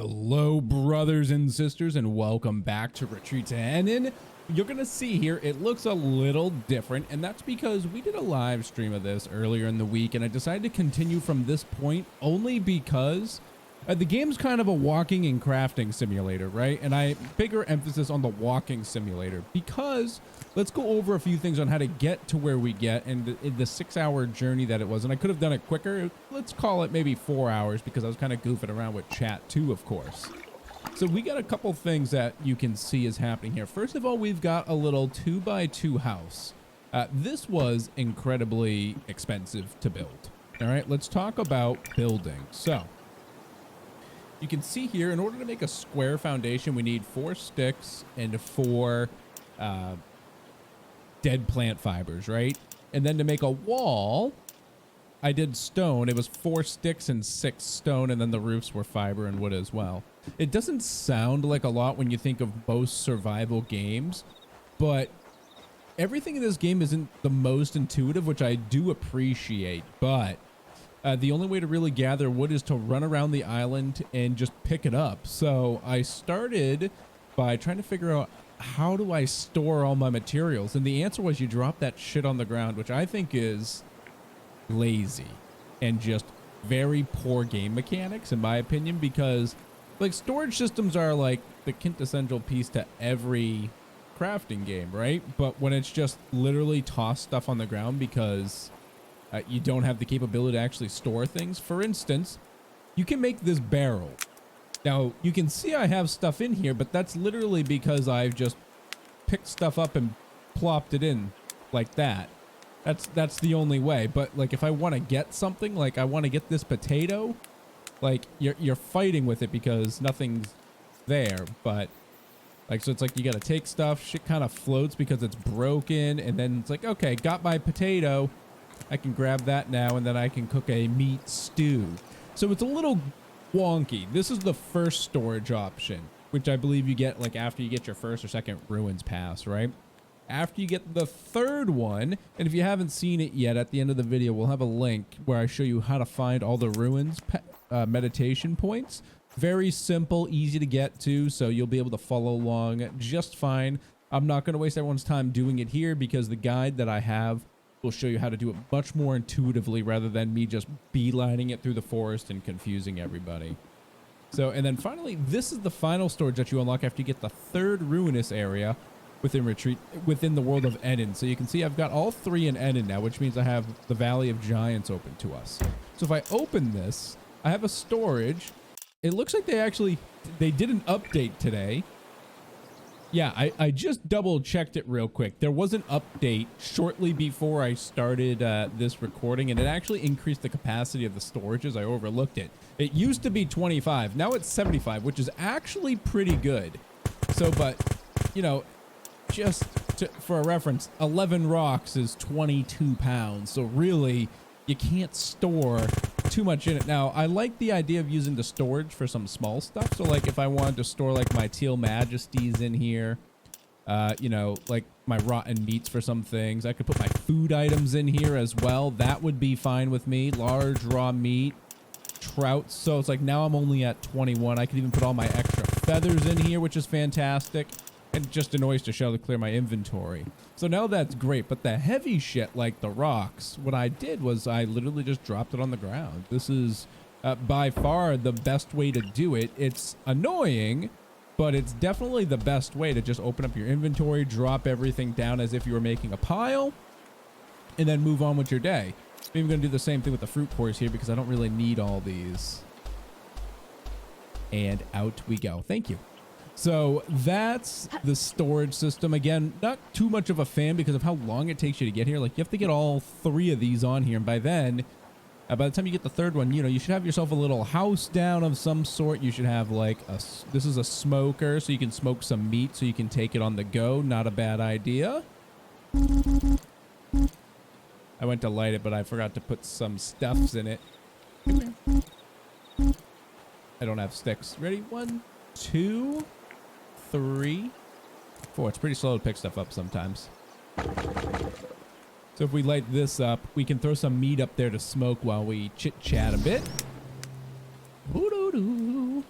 Hello, brothers and sisters, and welcome back to Retreat to Enen. You're going to see here, it looks a little different, and that's because we did a live stream of this earlier in the week, and I decided to continue from this point only because the game's kind of a walking and crafting simulator, right? And I bigger emphasis on the walking simulator because let's go over a few things on how to get to where we get and the 6-hour journey that it was. And I could have done it quicker. Let's call it maybe 4 hours because I was kind of goofing around with chat too, of course. So we got a couple things that you can see is happening here. First of all, we've got a little 2x2 house. This was incredibly expensive to build. All right, let's talk about building. So you can see here, in order to make a square foundation, we need 4 sticks and 4 dead plant fibers, right? And then to make a wall, I did stone. It was 4 sticks and 6 stone, and then the roofs were fiber and wood as well. It doesn't sound like a lot when you think of most survival games, but everything in this game isn't the most intuitive, which I do appreciate, but the only way to really gather wood is to run around the island and just pick it up. So I started by trying to figure out, how do I store all my materials? And the answer was you drop that shit on the ground, which I think is lazy and just very poor game mechanics, in my opinion, because like storage systems are like the quintessential piece to every crafting game, right? But when it's just literally toss stuff on the ground because you don't have the capability to actually store things. For instance, you can make this barrel. Now, you can see I have stuff in here, but that's literally because I've just picked stuff up and plopped it in like that. That's the only way. But like if I want to get something, like I want to get this potato, like you're fighting with it because nothing's there. But like, so it's like you got to take stuff, shit kind of floats because it's broken, and then it's like, okay, got my potato. I can grab that now, and then I can cook a meat stew. So it's a little wonky. This is the first storage option, which I believe you get like after you get your first or second ruins pass, right? After you get the third one, and if you haven't seen it yet, at the end of the video, we'll have a link where I show you how to find all the ruins meditation points. Very simple, easy to get to, so you'll be able to follow along just fine. I'm not going to waste everyone's time doing it here because the guide that I have will show you how to do it much more intuitively rather than me just beelining it through the forest and confusing everybody. So, and then finally, this is the final storage that you unlock after you get the third ruinous area within the world of Enen. So you can see I've got all 3 in Enen now, which means I have the Valley of Giants open to us. So if I open this, I have a storage. It looks like they did an update today. Yeah, I just double checked it real quick. There was an update shortly before I started this recording, and it actually increased the capacity of the storages. I overlooked it. It used to be 25. Now it's 75, which is actually pretty good. So, but, you know, just for a reference, 11 rocks is 22 pounds. So really, you can't store too much in it. Now, I like the idea of using the storage for some small stuff. So like if I wanted to store like my teal majesties in here, you know, like my rotten meats for some things, I could put my food items in here as well. That would be fine with me. Large raw meat, trout. So it's like now I'm only at 21. I could even put all my extra feathers in here, which is fantastic. And just an oyster shell to clear my inventory. So now that's great, but the heavy shit like the rocks, what I did was I literally just dropped it on the ground. This is by far the best way to do it. It's annoying, but it's definitely the best way to just open up your inventory, drop everything down as if you were making a pile, and then move on with your day. I'm even going to do the same thing with the fruit cores here because I don't really need all these. And out we go. Thank you. So that's the storage system. Again, not too much of a fan because of how long it takes you to get here. Like you have to get all 3 of these on here. And by then, by the time you get the third one, you know, you should have yourself a little house down of some sort. You should have like this is a smoker so you can smoke some meat so you can take it on the go. Not a bad idea. I went to light it, but I forgot to put some stuffs in it. I don't have sticks. Ready? 1, 2, 3, 4. It's pretty slow to pick stuff up sometimes. So if we light this up, we can throw some meat up there to smoke while we chit chat a bit. Ooh-doo-doo.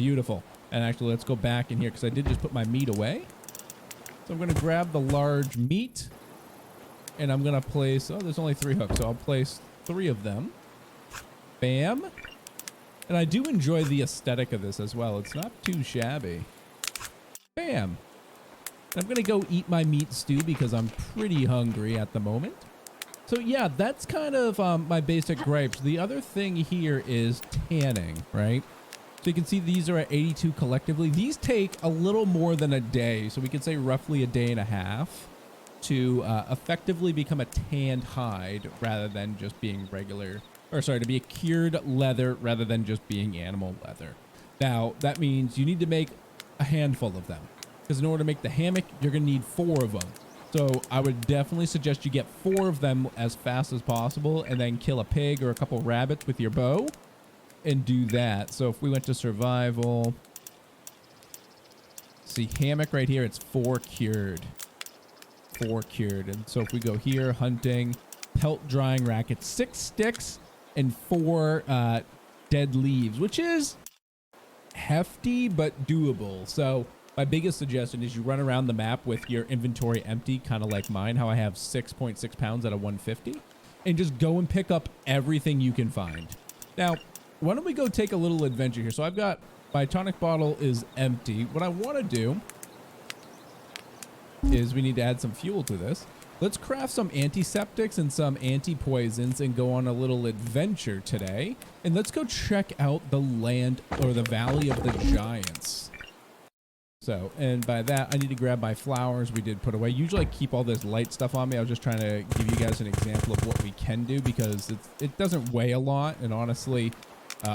beautiful. And actually, let's go back in here because I did just put my meat away. So I'm going to grab the large meat. And I'm going to place... Oh, there's only 3 hooks. So I'll place 3 of them. Bam. And I do enjoy the aesthetic of this as well. It's not too shabby. Bam. I'm going to go eat my meat stew because I'm pretty hungry at the moment. So yeah, that's kind of my basic gripes. The other thing here is tanning, right? So you can see these are at 82 collectively. These take a little more than a day. So we could say roughly a day and a half to effectively become a tanned hide rather than just being regular, or sorry, to be a cured leather rather than just being animal leather. Now, that means you need to make a handful of them because in order to make the hammock, you're going to need 4 of them. So I would definitely suggest you get 4 of them as fast as possible and then kill a pig or a couple rabbits with your bow and do that. So if we went to survival, see hammock right here, it's 4 cured. 4 cured. And so if we go here, hunting, pelt drying rack, it's 6 sticks and 4 dead leaves, which is hefty but doable. So my biggest suggestion is you run around the map with your inventory empty, kind of like mine, how I have 6.6 pounds out of 150, and just go and pick up everything you can find. Now, why don't we go take a little adventure here? So I've got my tonic bottle is empty. What I want to do is we need to add some fuel to this. Let's craft some antiseptics and some anti-poisons and go on a little adventure today. And let's go check out the land or the Valley of the Giants. So, and by that, I need to grab my flowers we did put away. Usually I keep all this light stuff on me. I was just trying to give you guys an example of what we can do because it doesn't weigh a lot. And honestly,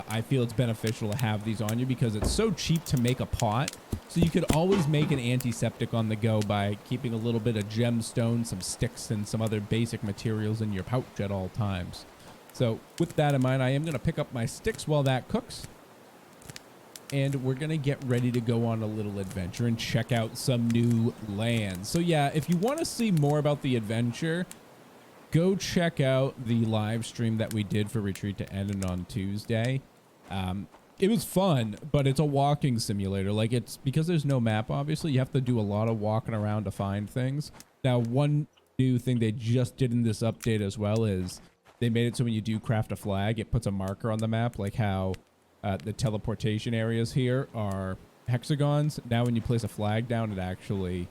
I feel it's beneficial to have these on you because it's so cheap to make a pot. So you could always make an antiseptic on the go by keeping a little bit of gemstone, some sticks, and some other basic materials in your pouch at all times. So with that in mind, I am going to pick up my sticks while that cooks. And we're going to get ready to go on a little adventure and check out some new lands. So yeah, if you want to see more about the adventure, go check out the live stream that we did for Retreat to Enen on Tuesday. It was fun, but it's a walking simulator. Like, it's because there's no map, obviously, you have to do a lot of walking around to find things. Now, one new thing they just did in this update as well is they made it so when you do craft a flag, it puts a marker on the map, like how the teleportation areas here are hexagons. Now, when you place a flag down, it actually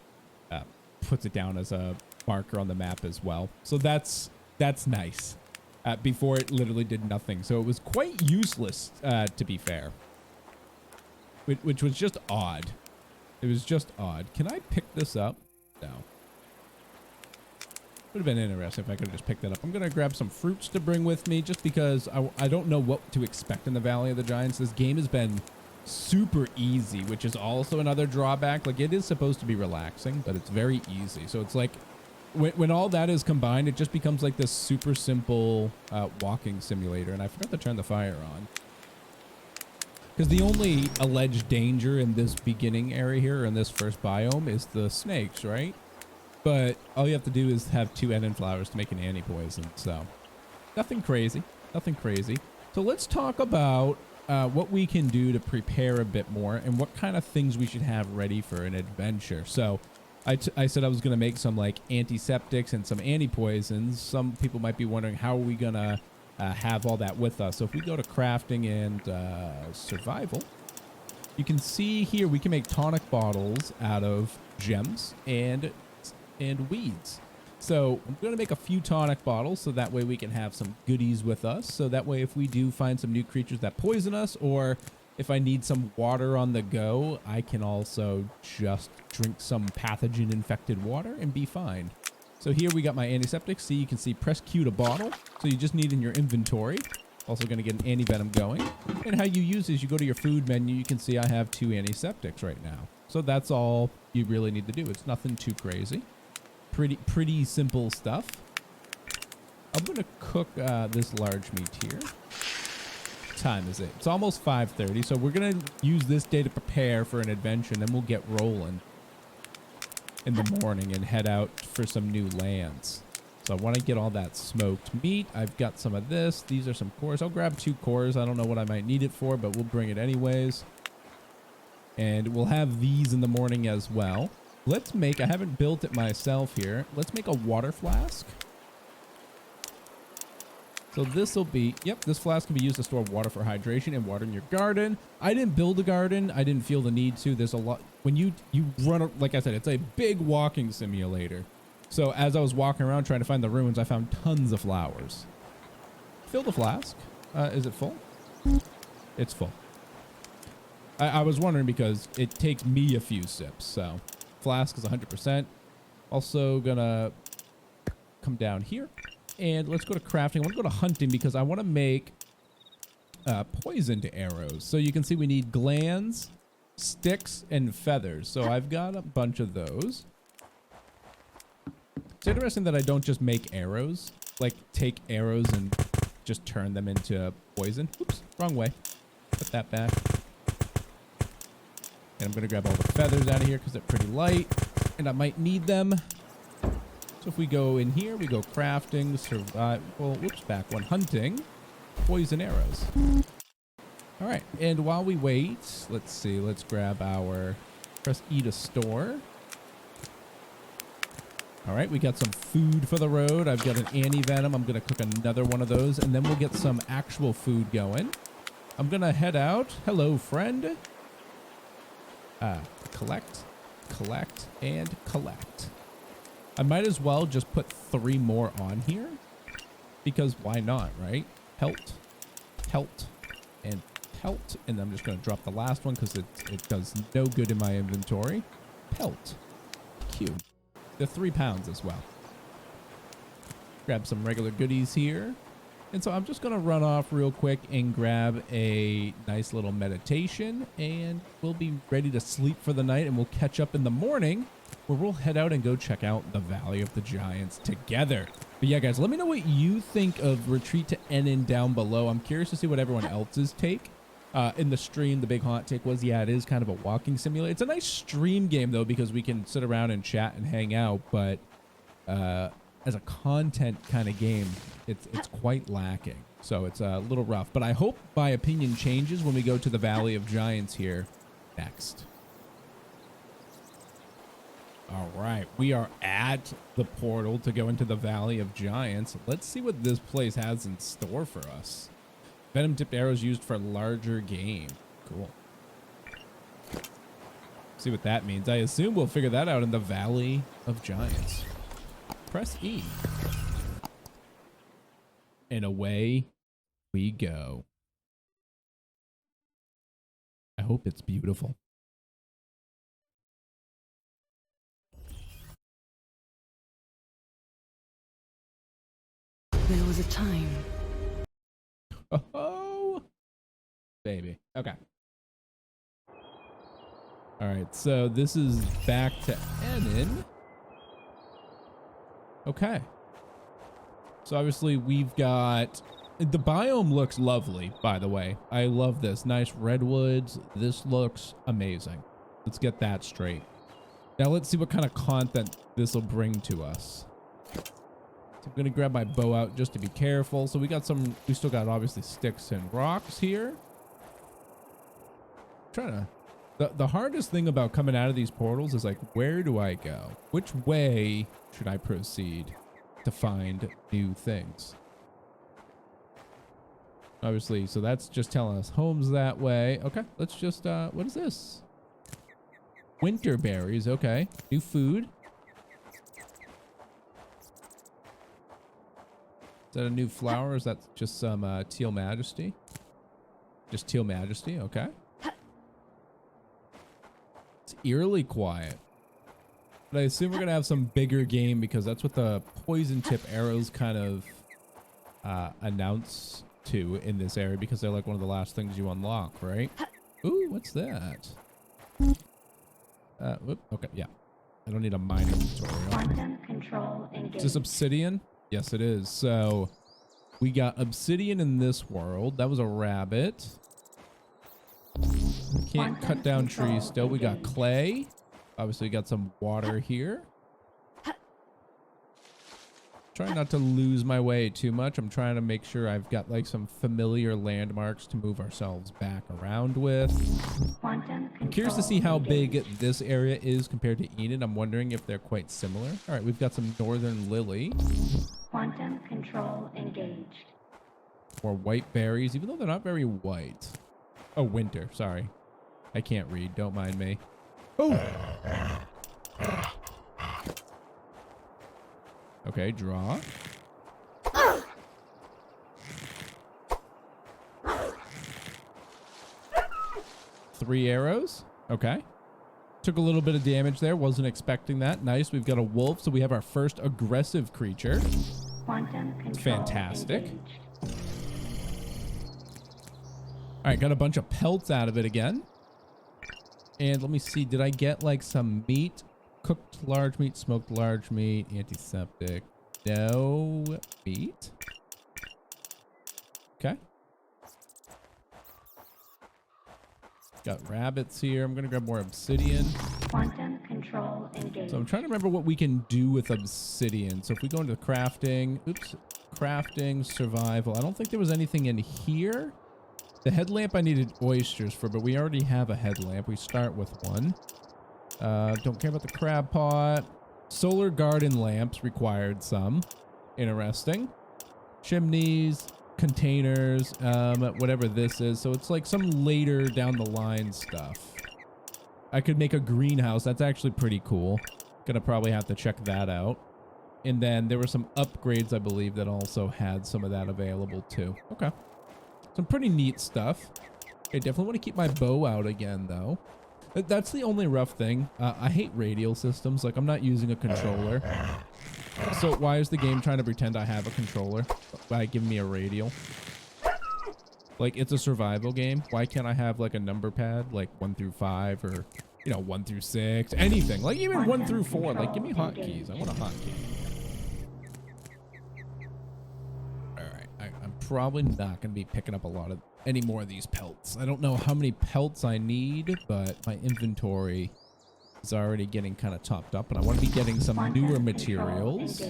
puts it down as a marker on the map as well. So that's nice. Before it literally did nothing. So it was quite useless, to be fair. Which was just odd. It was just odd. Can I pick this up? No. Would have been interesting if I could have just picked that up. I'm going to grab some fruits to bring with me just because I don't know what to expect in the Valley of the Giants. This game has been super easy, which is also another drawback. Like, it is supposed to be relaxing, but it's very easy. So it's like, when all that is combined, it just becomes like this super simple walking simulator. And I forgot to turn the fire on. Because the only alleged danger in this beginning area here, or in this first biome, is the snakes, right? But all you have to do is have 2 Enen flowers to make an anti-poison. So, nothing crazy. Nothing crazy. So let's talk about what we can do to prepare a bit more and what kind of things we should have ready for an adventure. So, I said I was going to make some like antiseptics and some anti-poisons. Some people might be wondering how are we going to have all that with us. So if we go to crafting and survival, you can see here we can make tonic bottles out of gems and weeds. So I'm going to make a few tonic bottles so that way we can have some goodies with us. So that way if we do find some new creatures that poison us, or if I need some water on the go, I can also just drink some pathogen infected water and be fine. So here we got my antiseptic. See, you can see press Q to bottle. So you just need in your inventory. Also going to get an anti-venom going. And how you use is you go to your food menu. You can see I have 2 antiseptics right now. So that's all you really need to do. It's nothing too crazy. Pretty simple stuff. I'm going to cook this large meat here. Time is it? It's almost 5:30, so we're gonna use this day to prepare for an adventure, and then we'll get rolling in the morning and head out for some new lands. So I want to get all that smoked meat. I've got some of this. These are some cores. I'll grab 2 cores. I don't know what I might need it for, but we'll bring it anyways. And we'll have these in the morning as well. Let's make, I haven't built it myself here. Let's make a water flask. So this will be, yep, this flask can be used to store water for hydration and water in your garden. I didn't build a garden. I didn't feel the need to. There's a lot, when you run, like I said, it's a big walking simulator. So as I was walking around trying to find the ruins, I found tons of flowers. Fill the flask. Is it full? It's full. I was wondering because it takes me a few sips. So flask is 100%. Also gonna come down here. And let's go to crafting. I want to go to hunting because I want to make poisoned arrows. So you can see we need glands, sticks, and feathers. So I've got a bunch of those. It's interesting that I don't just make arrows. Like take arrows and just turn them into poison. Oops, wrong way. Put that back. And I'm going to grab all the feathers out of here because they're pretty light. And I might need them. So if we go in here, we go crafting, survival, whoops, back one, hunting, poison arrows. All right, and while we wait, let's see, let's grab our, press E to store. All right, we got some food for the road. I've got an anti-venom. I'm going to cook another one of those, and then we'll get some actual food going. I'm going to head out. Hello, friend. Collect, collect, and collect. I might as well just put 3 more on here because why not, right? Pelt, pelt, and pelt. And I'm just going to drop the last one because it does no good in my inventory. Pelt. Cute. They're 3 pounds as well. Grab some regular goodies here. And so I'm just going to run off real quick and grab a nice little meditation. And we'll be ready to sleep for the night. And we'll catch up in the morning where we'll head out and go check out the Valley of the Giants together. But yeah, guys, let me know what you think of Retreat to Enen down below. I'm curious to see what everyone else's take. In the stream, the big hot take was, yeah, it is kind of a walking simulator. It's a nice stream game, though, because we can sit around and chat and hang out. But as a content kind of game, it's quite lacking. So it's a little rough. But I hope my opinion changes when we go to the Valley of Giants here next. All right, we are at the portal to go into the Valley of Giants. Let's see what this place has in store for us. Venom tipped arrows used for larger game. Cool. See what that means. I assume we'll figure that out in the Valley of Giants. Press E. And away we go. I hope it's beautiful. There was a time. Oh, baby. Okay. All right. So this is back to Enen. Okay. So obviously we've got, the biome looks lovely, by the way. I love this. Nice redwoods. This looks amazing. Let's get that straight. Now let's see what kind of content this will bring to us. So I'm going to grab my bow out just to be careful. So we still got obviously sticks and rocks here. The hardest thing about coming out of these portals is like, where do I go? Which way should I proceed to find new things? Obviously, so that's just telling us home's that way. Okay, let's just, what is this? Winter berries, okay. New food. Is that a new flower or is that just some teal majesty? Just teal majesty, okay. It's eerily quiet. But I assume we're going to have some bigger game because that's what the poison tip arrows kind of announce to in this area because they're like one of the last things you unlock, right? Ooh, what's that? Whoop, okay, yeah. I don't need a mining tutorial. Quantum control engaged. Is this obsidian? Yes, it is. So we got obsidian in this world. That was a rabbit. Can't cut down trees still. We got clay. Obviously, we got some water here. Try not to lose my way too much. I'm trying to make sure I've got like some familiar landmarks to move ourselves back around with. I'm curious to see how big this area is compared to Enen. I'm wondering if they're quite similar. All right, we've got some northern lily. Quantum control engaged. Or white berries, even though they're not very white. Oh, winter. Sorry. I can't read. Don't mind me. Oh! Okay, draw. Three arrows. Okay. Took a little bit of damage there. Wasn't expecting that. Nice. We've got a wolf, so we have our first aggressive creature. Quantum control Fantastic. engaged. All right, got a bunch of pelts out of it again. And let me see. Did I get like some meat? Cooked large meat, smoked large meat, antiseptic. No meat. Okay. Got rabbits here. I'm going to grab more obsidian. Quantum control engaged. So I'm trying to remember what we can do with obsidian. So if we go into crafting, crafting, survival. I don't think there was anything in here. The headlamp I needed oysters for, but we already have a headlamp. We start with one. Don't care about the crab pot. Solar garden lamps required some. Interesting. Chimneys, containers, whatever this is. So it's like some later down the line stuff. I could make a greenhouse. That's actually pretty cool. Gonna probably have to check that out. And then there were some upgrades, I believe, that also had some of that available too. Okay. Some pretty neat stuff. I definitely want to keep my bow out again, though. That's the only rough thing. I hate radial systems. Like, I'm not using a controller. So why is the game trying to pretend I have a controller by giving me a radial? Like, it's a survival game. Why can't I have, like, a number pad? Like, 1 through 5 or, you know, 1 through 6. Anything. Like, even 1 through 4. Like, give me hotkeys. I want a hotkey. I'm probably not going to be picking up any more of these pelts. I don't know how many pelts I need, but my inventory is already getting kind of topped up, and I want to be getting some newer materials.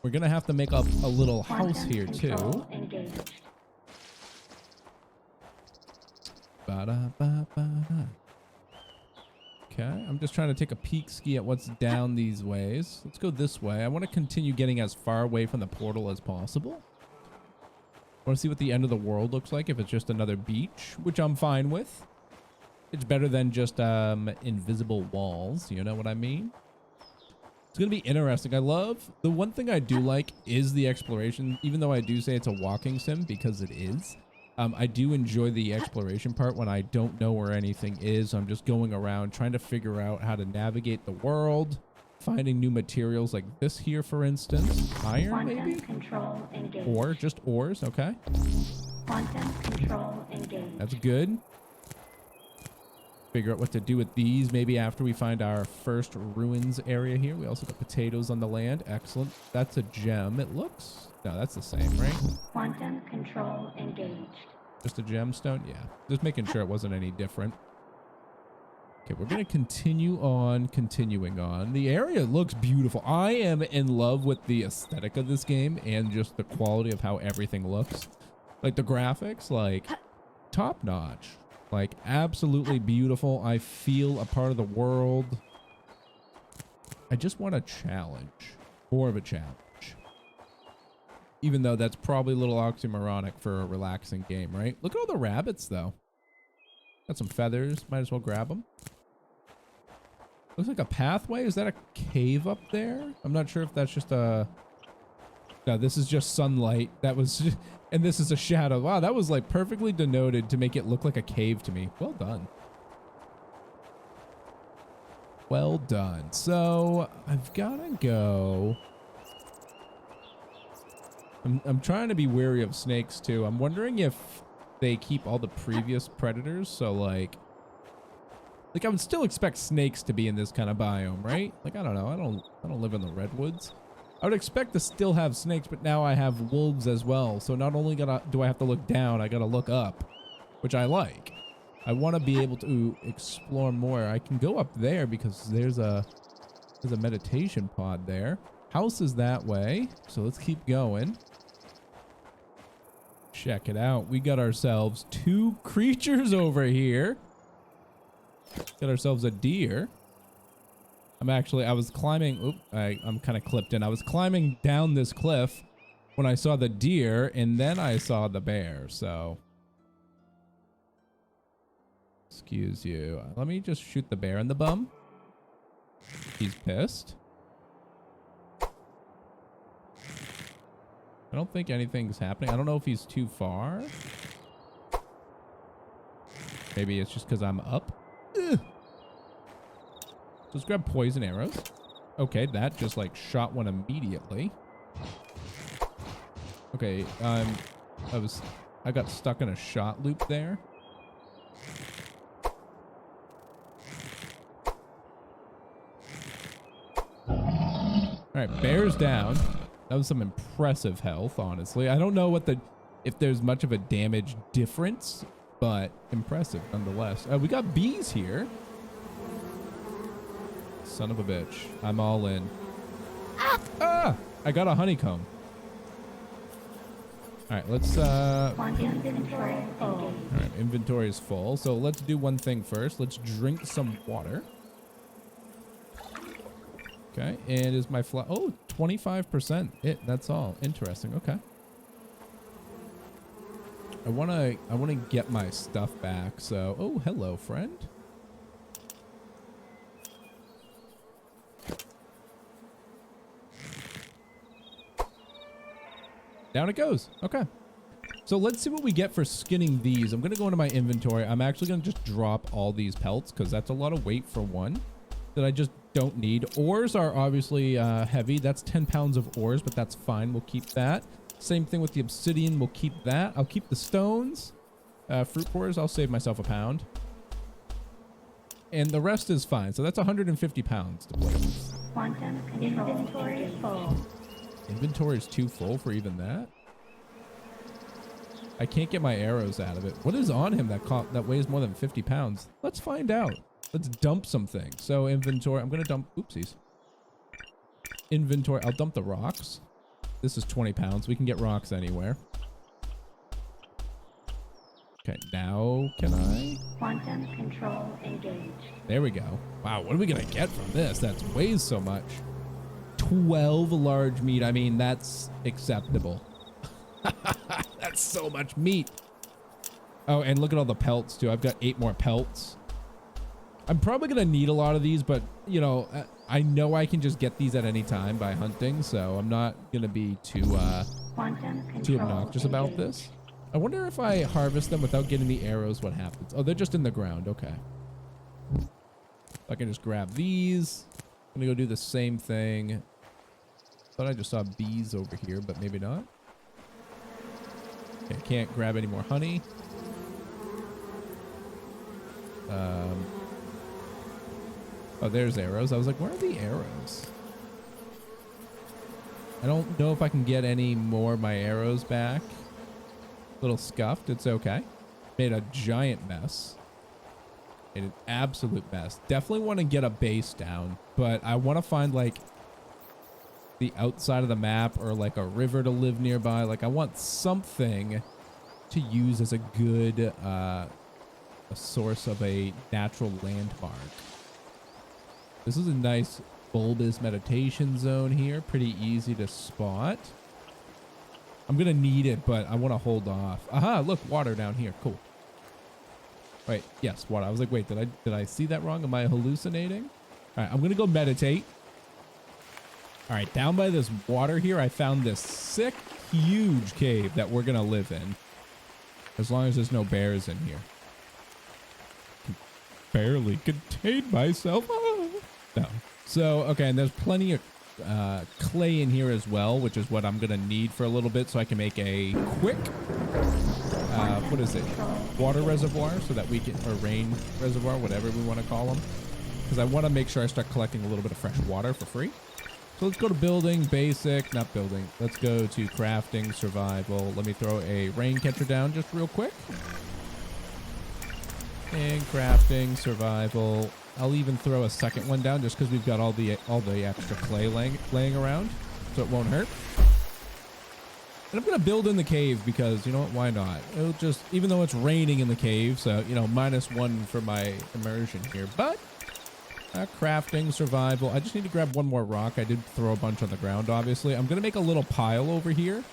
We're going to have to make up a little house here too. Ba-da-ba-ba-da. Okay, I'm just trying to take a peek ski at what's down these ways. Let's go this way. I want to continue getting as far away from the portal as possible. I want to see what the end of the world looks like if it's just another beach, which I'm fine with. It's better than just invisible walls, you know what I mean? It's going to be interesting. I love, the one thing I do like is the exploration, even though I do say it's a walking sim because it is. I do enjoy the exploration part when I don't know where anything is. I'm just going around trying to figure out how to navigate the world, finding new materials like this here, for instance. Iron, maybe? Or just ores, okay. Quantum control engaged. That's good. Figure out what to do with these maybe after we find our first ruins area here. We also got potatoes on the land. Excellent. That's a gem, it looks. No, that's the same, right? Quantum control engaged. Just a gemstone? Yeah. Just making sure it wasn't any different. Okay, we're going to continue on, continuing on. The area looks beautiful. I am in love with the aesthetic of this game and just the quality of how everything looks. Like the graphics, like top notch. Like absolutely beautiful. I feel a part of the world. I just want a challenge. More of a challenge. Even though that's probably a little oxymoronic for a relaxing game, right? Look at all the rabbits, though. Got some feathers. Might as well grab them. Looks like a pathway. Is that a cave up there? I'm not sure if that's just a... No, this is just sunlight. That was... Just... And this is a shadow. Wow, that was like perfectly denoted to make it look like a cave to me. Well done. Well done. So, I've got to go... I'm trying to be wary of snakes too. I'm wondering if they keep all the previous predators. So like I would still expect snakes to be in this kind of biome, right? Like, I don't know. I don't live in the redwoods. I would expect to still have snakes, but now I have wolves as well. So not only do I have to look down, I got to look up, which I like. I want to be able to explore more. I can go up there because there's a meditation pod there. House is that way. So let's keep going. Check it out. We got ourselves 2 creatures over here. Got ourselves a deer. I was climbing. Oop, I'm kind of clipped in. I was climbing down this cliff when I saw the deer, and then I saw the bear, so. Excuse you. Let me just shoot the bear in the bum. He's pissed. I don't think anything's happening. I don't know if he's too far. Maybe it's just because I'm up. Ugh. Let's grab poison arrows. Okay, that just like shot one immediately. Okay, I got stuck in a shot loop there. Alright, bear's down. That was some impressive health, honestly. I don't know if there's much of a damage difference, but impressive nonetheless. We got bees here. Son of a bitch. I'm all in. Ah! I got a honeycomb. Alright, let's Alright, inventory is full. So let's do one thing first. Let's drink some water. Okay, and is my oh, 25%. That's all. Interesting. Okay. I wanna get my stuff back, so oh, hello, friend. Down it goes. Okay. So let's see what we get for skinning these. I'm going to go into my inventory. I'm actually going to just drop all these pelts because that's a lot of weight for one that I just don't need. Ores are obviously heavy. That's 10 pounds of ores, but that's fine. We'll keep that. Same thing with the obsidian. We'll keep that. I'll keep the stones. Fruit cores, I'll save myself a pound. And the rest is fine. So that's 150 pounds to place. Quantum inventory full. Inventory is too full for even that. I can't get my arrows out of it. What is on him that weighs more than 50 pounds? Let's find out. Let's dump some things. So inventory, I'm going to dump, oopsies. Inventory, I'll dump the rocks. This is 20 pounds. We can get rocks anywhere. Okay, now can I? Quantum control engaged. There we go. Wow, what are we going to get from this? That weighs so much. 12 large meat. I mean, that's acceptable. That's so much meat. Oh, and look at all the pelts too. I've got 8 more pelts. I'm probably going to need a lot of these, but you know, I know I can just get these at any time by hunting, so I'm not going to be too obnoxious about this. I wonder if I harvest them without getting the arrows, what happens? Oh, they're just in the ground. Okay. I can just grab these. I'm going to go do the same thing. Thought I just saw bees over here, but maybe not. Okay, can't grab any more honey. Oh, there's arrows. I was like, where are the arrows? I don't know if I can get any more of my arrows back. A little scuffed. It's okay. Made a giant mess. Made an absolute mess. Definitely want to get a base down, but I want to find like the outside of the map or like a river to live nearby. Like I want something to use as a good a source of a natural landmark. This is a nice bulbous meditation zone here. Pretty easy to spot. I'm gonna need it, but I want to hold off. Aha, look, water down here. Cool. Wait, yes, water. I was like, wait, did I see that wrong? Am I hallucinating? All right, I'm gonna go meditate. All right, down by this water here, I found this sick, huge cave that we're gonna live in. As long as there's no bears in here. Can barely contain myself. Oh. No. So, okay, and there's plenty of clay in here as well, which is what I'm gonna need for a little bit so I can make a quick what is it, water reservoir, so that we can, or rain reservoir, whatever we want to call them, because I want to make sure I start collecting a little bit of fresh water for free. So let's go to building, basic, not building, let's go to crafting, survival. Let me throw a rain catcher down just real quick. And crafting, survival, I'll even throw a second one down just because we've got all the extra clay laying around, so it won't hurt. And I'm gonna build in the cave because, you know what, why not? It'll just, even though it's raining in the cave, so, you know, -1 for my immersion here. But crafting, survival. I just need to grab one more rock. I did throw a bunch on the ground, obviously. I'm gonna make a little pile over here.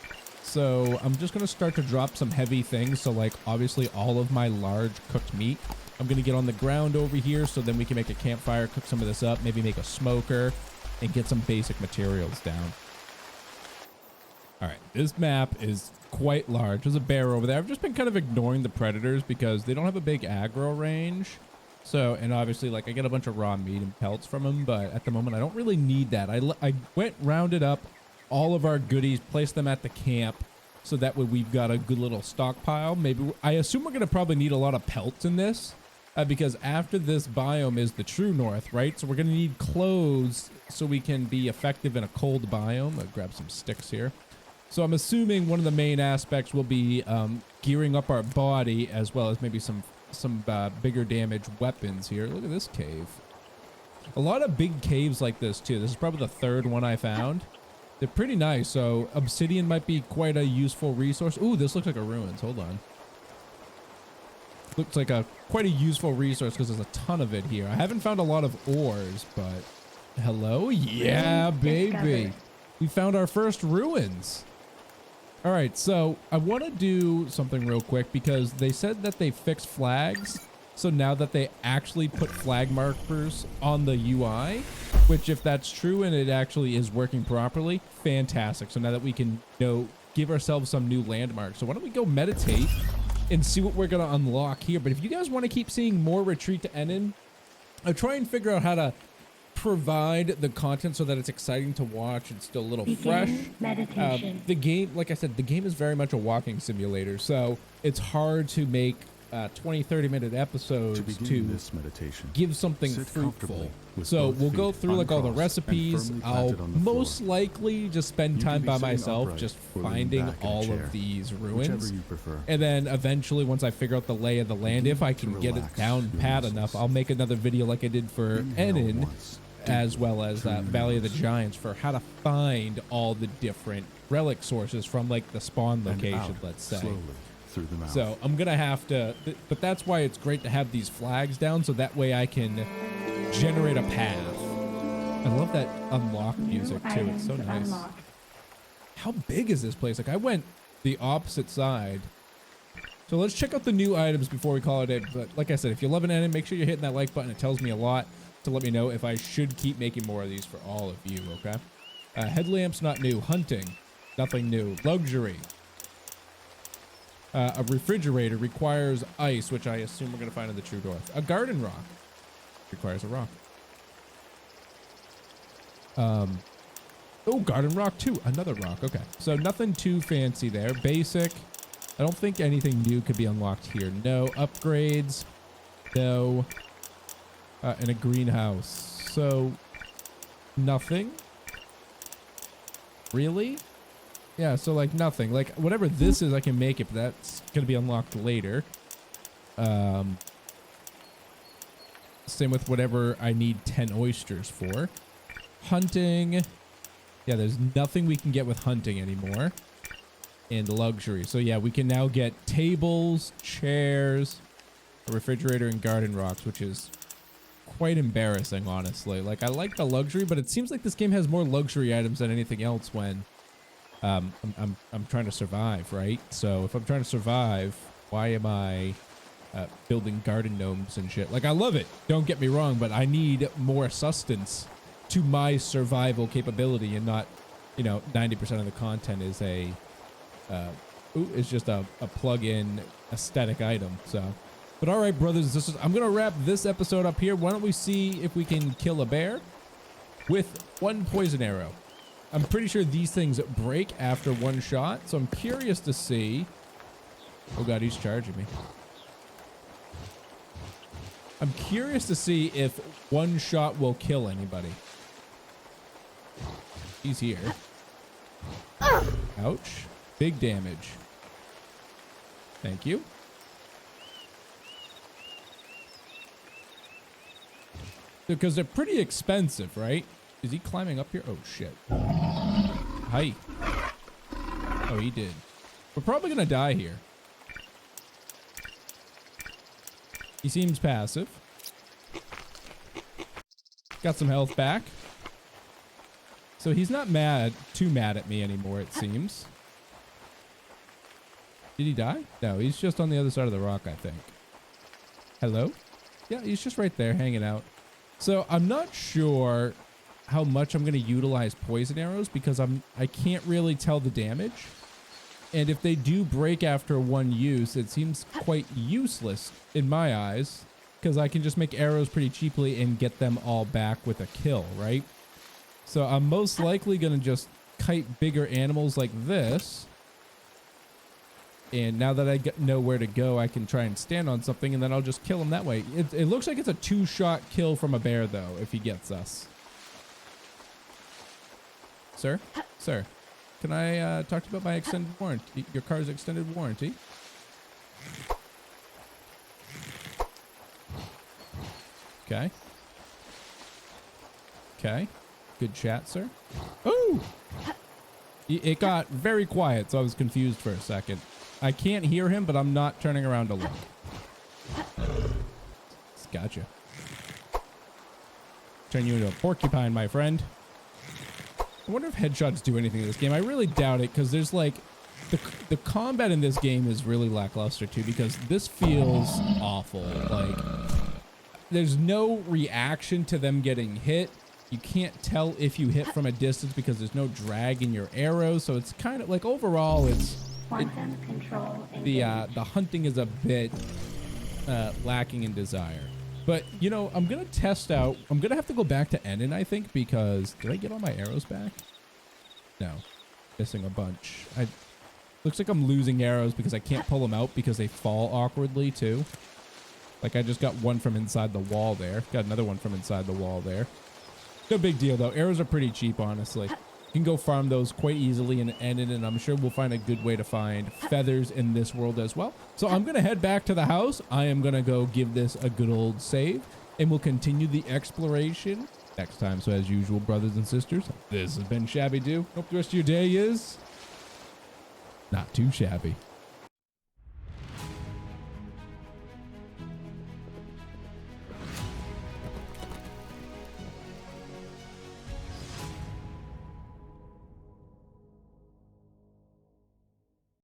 So I'm just gonna start to drop some heavy things. So like obviously all of my large cooked meat, I'm gonna get on the ground over here so then we can make a campfire, cook some of this up, maybe make a smoker, and get some basic materials down. All right, this map is quite large. There's a bear over there. I've just been kind of ignoring the predators because they don't have a big aggro range. So, and obviously, like, I get a bunch of raw meat and pelts from them, but at the moment, I don't really need that. I went, rounded up all of our goodies, placed them at the camp, so that way we've got a good little stockpile. Maybe, I assume we're going to probably need a lot of pelts in this, because after this biome is the true north, right? So we're going to need clothes so we can be effective in a cold biome. I'll grab some sticks here. So I'm assuming one of the main aspects will be gearing up our body, as well as maybe some bigger damage weapons here. Look at this cave. A lot of big caves like this too. This is probably the third one I found. They're pretty nice. So obsidian might be quite a useful resource. Ooh, this looks like a ruins. Hold on. Looks like quite a useful resource because there's a ton of it here. I haven't found a lot of ores, but hello? Yeah, baby. We found our first ruins. All right, so I want to do something real quick because they said that they fixed flags. So now that they actually put flag markers on the UI, which if that's true and it actually is working properly, fantastic. So now that we can, you know, give ourselves some new landmarks. So why don't we go meditate and see what we're going to unlock here. But if you guys want to keep seeing more Retreat to Enen, I'll try and figure out how to provide the content so that it's exciting to watch and still a little fresh. Meditation. The game, like I said, the game is very much a walking simulator, so it's hard to make 20-30 minute episodes to this meditation, give something fruitful. So we'll go through like all the recipes. I'll most likely just spend time by myself just finding all of these ruins, and then eventually once I figure out the lay of the land, if I can get it down pat enough, I'll make another video like I did for Enen, as well as Valley of the Giants, for how to find all the different relic sources from like the spawn location, let's say. Through the mouth. So I'm gonna have to, but that's why it's great to have these flags down, so that way I can generate a path. I love that unlock music too. It's so nice. Unlocked. How big is this place? Like I went the opposite side. So let's check out the new items before we call it a. But like I said, if you're loving Enen, make sure you're hitting that like button. It tells me a lot to let me know if I should keep making more of these for all of you. Okay. Headlamps not new. Hunting, nothing new. Luxury. A refrigerator requires ice, which I assume we're going to find in the true north. A garden rock requires a rock. Oh, garden rock too. Another rock. Okay. So nothing too fancy there. Basic. I don't think anything new could be unlocked here. No upgrades. No. And a greenhouse. So nothing. Really? Yeah, so like nothing. Like whatever this is, I can make it, but that's gonna be unlocked later. Same with whatever I need 10 oysters for. Hunting. Yeah, there's nothing we can get with hunting anymore. And luxury. So yeah, we can now get tables, chairs, a refrigerator, and garden rocks, which is quite embarrassing, honestly. Like I like the luxury, but it seems like this game has more luxury items than anything else when I'm trying to survive, right? So if I'm trying to survive, why am I building garden gnomes and shit? Like I love it, don't get me wrong, but I need more sustenance to my survival capability, and not, you know, 90% of the content is just a plug-in aesthetic item. So, but all right, brothers and sisters, I'm gonna wrap this episode up here. Why don't we see if we can kill a bear with one poison arrow? I'm pretty sure these things break after one shot, so I'm curious to see. Oh god, he's charging me. I'm curious to see if one shot will kill anybody. He's here. Ouch. Big damage. Thank you. Because they're pretty expensive, right? Is he climbing up here? Oh, shit. Hi. Oh, he did. We're probably going to die here. He seems passive. Got some health back. So he's not too mad at me anymore, it seems. Did he die? No, he's just on the other side of the rock, I think. Hello? Yeah, he's just right there hanging out. So I'm not sure how much I'm going to utilize poison arrows because I can't really tell the damage. And if they do break after one use, it seems quite useless in my eyes because I can just make arrows pretty cheaply and get them all back with a kill, right? So I'm most likely going to just kite bigger animals like this. And now that I know where to go, I can try and stand on something and then I'll just kill him that way. It looks like it's a 2-shot kill from a bear though, if he gets us. Sir? Sir, can I talk to you about my extended warranty? Your car's extended warranty? Okay. Okay. Good chat, sir. Oh! It got very quiet, so I was confused for a second. I can't hear him, but I'm not turning around to look. Gotcha. Turn you into a porcupine, my friend. I wonder if headshots do anything in this game. I really doubt it, because there's like... The combat in this game is really lackluster, too, because this feels awful. Like, there's no reaction to them getting hit. You can't tell if you hit from a distance because there's no drag in your arrows. So it's kind of like overall, the hunting is a bit lacking in desire. But you know, I'm gonna test out. I'm gonna have to go back to Enen, I think, because did I get all my arrows back? No, missing a bunch. Looks like I'm losing arrows because I can't pull them out because they fall awkwardly too. Like I just got one from inside the wall there. Got another one from inside the wall there. No big deal though. Arrows are pretty cheap, honestly. You can go farm those quite easily in Enen, and I'm sure we'll find a good way to find feathers in this world as well. So I'm going to head back to the house. I am going to go give this a good old save, and we'll continue the exploration next time. So as usual, brothers and sisters, this has been ShabbyDoo. Hope the rest of your day is not too shabby.